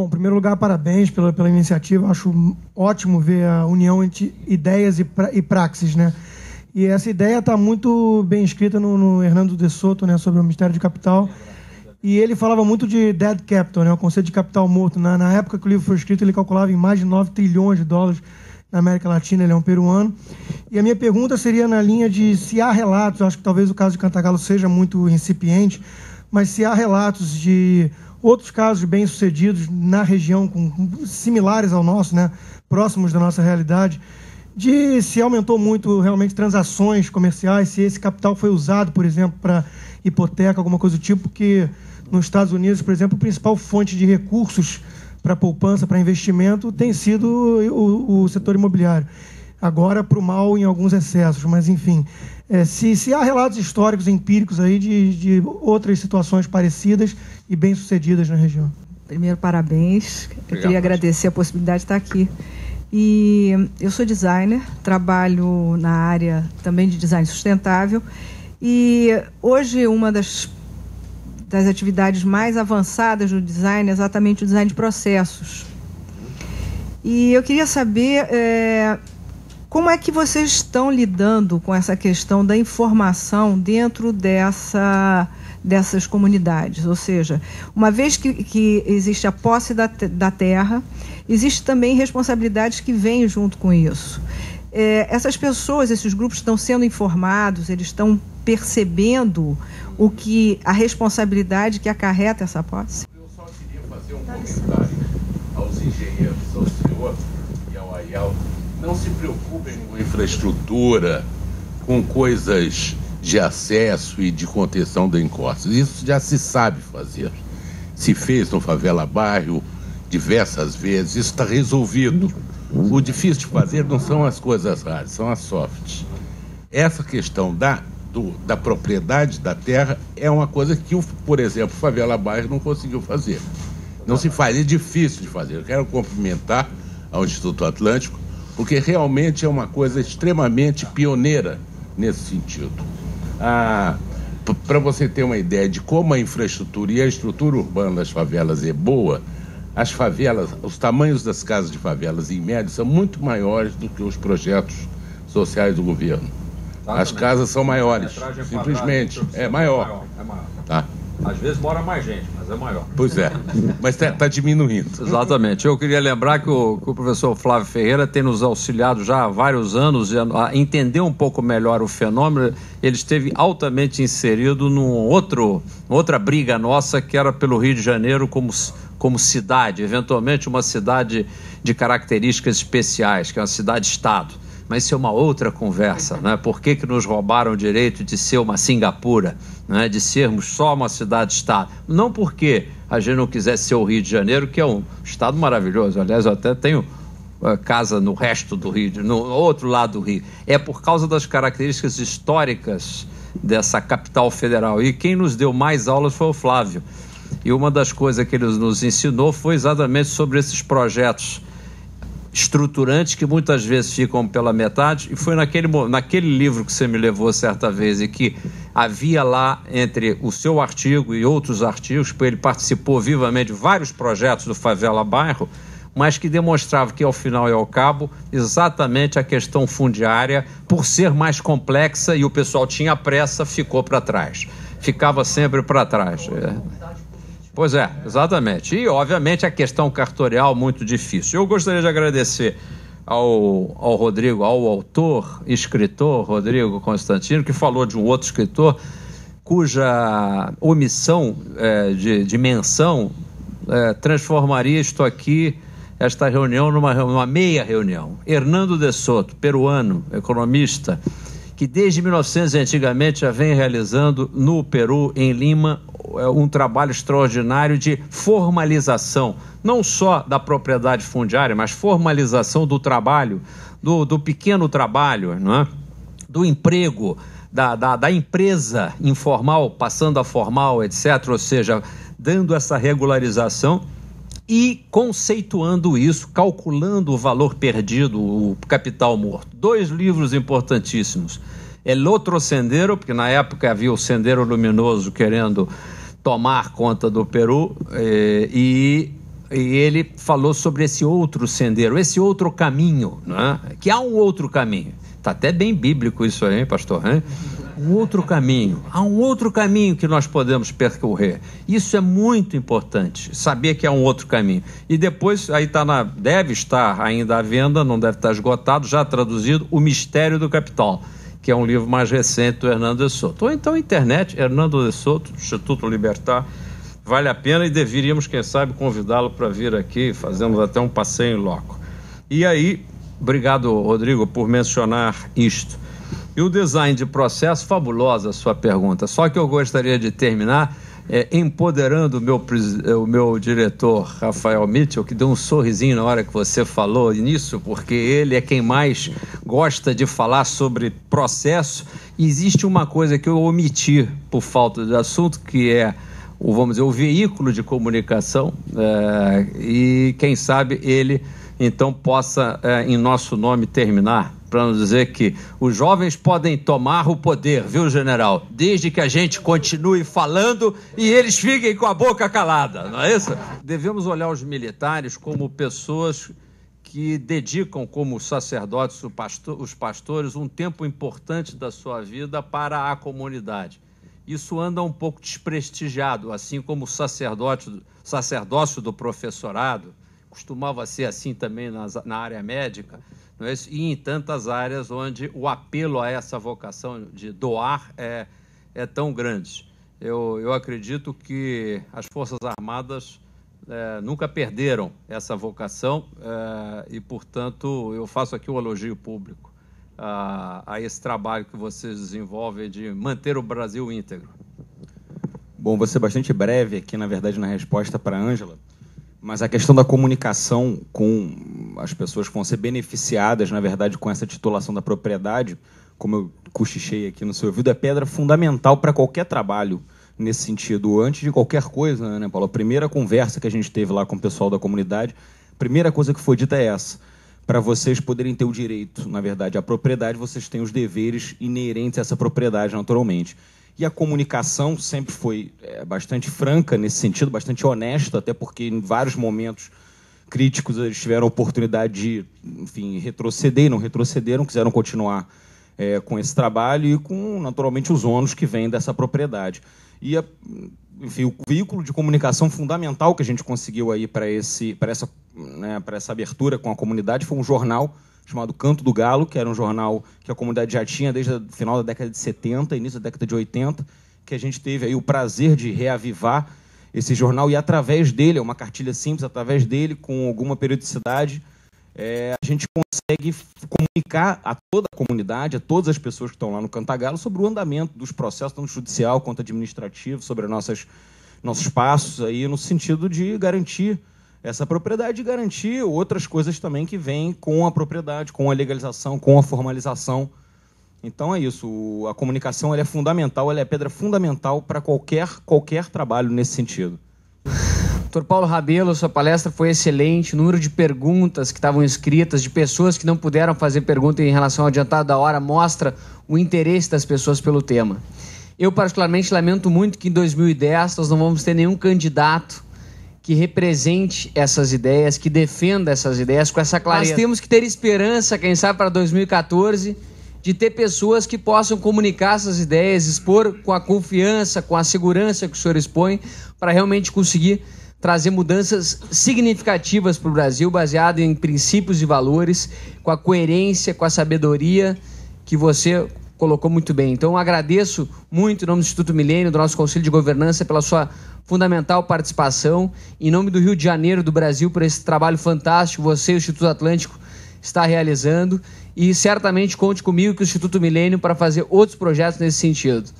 Bom, em primeiro lugar, parabéns pela iniciativa. Acho ótimo ver a união entre ideias e praxis, né? E essa ideia está muito bem escrita no Hernando de Soto, né, sobre o mistério de capital. E ele falava muito de dead capital, né, o conceito de capital morto. Na época que o livro foi escrito, ele calculava em mais de 9 trilhões de dólares na América Latina. Ele é um peruano. E a minha pergunta seria na linha de se há relatos, acho que talvez o caso de Cantagalo seja muito incipiente, mas se há relatos de outros casos bem-sucedidos na região, similares ao nosso, né, próximos da nossa realidade, de se aumentou muito realmente transações comerciais, se esse capital foi usado, por exemplo, para hipoteca, alguma coisa do tipo, porque nos Estados Unidos, por exemplo, a principal fonte de recursos para poupança, para investimento, tem sido o setor imobiliário. Agora, para o mal em alguns excessos, mas, enfim, se há relatos históricos, empíricos aí de outras situações parecidas e bem-sucedidas na região. Primeiro, parabéns. Eu queria agradecer a possibilidade de estar aqui. E eu sou designer, trabalho na área também de design sustentável e hoje uma das atividades mais avançadas do design é exatamente o design de processos. E eu queria saber como é que vocês estão lidando com essa questão da informação dentro dessas comunidades, ou seja, uma vez que existe a posse da terra, existe também responsabilidades que vêm junto com isso. Essas pessoas, esses grupos estão sendo informados, eles estão percebendo a responsabilidade que acarreta essa posse? Eu só queria fazer um comentário aos engenheiros, ao senhor e ao Ayal. Não se preocupem com infraestrutura, com coisas de acesso e de contenção da encosta. Isso já se sabe fazer. Se fez no Favela Bairro diversas vezes, isso está resolvido. O difícil de fazer não são as coisas raras, são as softs. Essa questão da propriedade da terra é uma coisa que, por exemplo, o Favela Bairro não conseguiu fazer. Não se faz, é difícil de fazer. Eu quero cumprimentar ao Instituto Atlântico, porque realmente é uma coisa extremamente pioneira nesse sentido. Para você ter uma ideia de como a infraestrutura e a estrutura urbana das favelas é boa, as favelas, os tamanhos das casas de favelas, em média, são muito maiores do que os projetos sociais do governo. As casas são maiores, simplesmente. É maior. Tá? Às vezes mora mais gente, mas é maior. Pois é, mas está diminuindo. Exatamente. Eu queria lembrar que o professor Flávio Ferreira tem nos auxiliado já há vários anos a entender um pouco melhor o fenômeno. Ele esteve altamente inserido outra briga nossa, que era pelo Rio de Janeiro como cidade, eventualmente uma cidade de características especiais, que é uma cidade-estado. Mas isso é uma outra conversa, né? Por que nos roubaram o direito de ser uma Singapura, né? De sermos só uma cidade-estado? Não porque a gente não quisesse ser o Rio de Janeiro, que é um estado maravilhoso. Aliás, eu até tenho casa no resto do Rio, no outro lado do Rio. É por causa das características históricas dessa capital federal. E quem nos deu mais aulas foi o Flávio. E uma das coisas que ele nos ensinou foi exatamente sobre esses projetos estruturantes que muitas vezes ficam pela metade, e foi naquele livro que você me levou certa vez e que havia lá entre o seu artigo e outros artigos, porque ele participou vivamente de vários projetos do Favela Bairro, mas que demonstrava que ao final e ao cabo exatamente a questão fundiária, por ser mais complexa e o pessoal tinha pressa, ficou para trás, ficava sempre para trás. Pois é, exatamente. E, obviamente, a questão cartorial muito difícil. Eu gostaria de agradecer ao Rodrigo, ao autor, escritor Rodrigo Constantino, que falou de um outro escritor cuja omissão de menção transformaria esta reunião numa meia reunião. Hernando de Soto, peruano, economista, que desde 1900 antigamente já vem realizando no Peru, em Lima, um trabalho extraordinário de formalização, não só da propriedade fundiária, mas formalização do trabalho, do pequeno trabalho, não é? Do emprego, da empresa informal passando a formal, etc., ou seja, dando essa regularização e conceituando isso, calculando o valor perdido, o capital morto. 2 livros importantíssimos. El Otro Sendero, porque na época havia o Sendero Luminoso querendo tomar conta do Peru, e E ele falou sobre esse outro sendeiro, esse outro caminho, né? Que há um outro caminho. Está até bem bíblico isso aí, hein, pastor? Hein? Um outro caminho. Há um outro caminho que nós podemos percorrer. Isso é muito importante, saber que há um outro caminho. E depois, aí deve estar ainda à venda, não deve estar esgotado, já traduzido, O Mistério do Capital, que é um livro mais recente do Hernando de Soto. Ou então, internet, Hernando de Soto, Instituto Libertar, vale a pena e deveríamos, quem sabe, convidá-lo para vir aqui, fazemos até um passeio em loco. E aí, obrigado, Rodrigo, por mencionar isto. E o design de processo, fabulosa a sua pergunta, só que eu gostaria de terminar empoderando o meu diretor, Rafael Mitchell, que deu um sorrisinho na hora que você falou nisso, porque ele é quem mais gosta de falar sobre processo. E existe uma coisa que eu omiti por falta de assunto, que é vamos dizer, o veículo de comunicação, e quem sabe ele então possa, em nosso nome, terminar, para nos dizer que os jovens podem tomar o poder, viu, general? Desde que a gente continue falando e eles fiquem com a boca calada, não é isso? Devemos olhar os militares como pessoas que dedicam, como sacerdotes, os pastores, um tempo importante da sua vida para a comunidade. Isso anda um pouco desprestigiado, assim como o sacerdócio do professorado, costumava ser assim também na área médica, não é isso? E em tantas áreas onde o apelo a essa vocação de doar é tão grande. Eu acredito que as Forças Armadas nunca perderam essa vocação e, portanto, eu faço aqui um elogio público a esse trabalho que vocês desenvolvem de manter o Brasil íntegro. Bom, vou ser bastante breve aqui, na verdade, na resposta para a Ângela, mas a questão da comunicação com as pessoas que vão ser beneficiadas, na verdade, com essa titulação da propriedade, como eu cochichei aqui no seu ouvido, é pedra fundamental para qualquer trabalho nesse sentido. Antes de qualquer coisa, né, Paulo? A primeira conversa que a gente teve lá com o pessoal da comunidade, a primeira coisa que foi dita é essa. Para vocês poderem ter o direito, na verdade, à propriedade, vocês têm os deveres inerentes a essa propriedade, naturalmente. E a comunicação sempre foi bastante franca nesse sentido, bastante honesta, até porque em vários momentos críticos eles tiveram a oportunidade de, enfim, retroceder, e não retrocederam, quiseram continuar com esse trabalho e com, naturalmente, os ônus que vêm dessa propriedade. E, enfim, o veículo de comunicação fundamental que a gente conseguiu aí para essa abertura com a comunidade foi um jornal chamado Canto do Galo, que era um jornal que a comunidade já tinha desde o final da década de 70, início da década de 80, que a gente teve aí o prazer de reavivar esse jornal, e através dele, é uma cartilha simples, através dele, com alguma periodicidade, a gente consegue comunicar a toda a comunidade, a todas as pessoas que estão lá no Cantagalo, sobre o andamento dos processos, tanto judicial quanto administrativo, sobre nossos passos, aí, no sentido de garantir essa propriedade e garantir outras coisas também que vêm com a propriedade, com a legalização, com a formalização. Então é isso, a comunicação ela é fundamental, ela é pedra fundamental para qualquer trabalho nesse sentido. Dr. Paulo Rabelo, sua palestra foi excelente, o número de perguntas que estavam escritas, de pessoas que não puderam fazer pergunta em relação ao adiantado da hora, mostra o interesse das pessoas pelo tema. Eu particularmente lamento muito que em 2010 nós não vamos ter nenhum candidato que represente essas ideias, que defenda essas ideias com essa clareza. Nós temos que ter esperança, quem sabe, para 2014, de ter pessoas que possam comunicar essas ideias, expor com a confiança, com a segurança que o senhor expõe, para realmente conseguir trazer mudanças significativas para o Brasil, baseado em princípios e valores, com a coerência, com a sabedoria que você colocou muito bem. Então, eu agradeço muito, em nome do Instituto Milênio, do nosso Conselho de Governança, pela sua fundamental participação, em nome do Rio de Janeiro, do Brasil, por esse trabalho fantástico que você e o Instituto Atlântico está realizando, e certamente conte comigo que o Instituto Milênio para fazer outros projetos nesse sentido.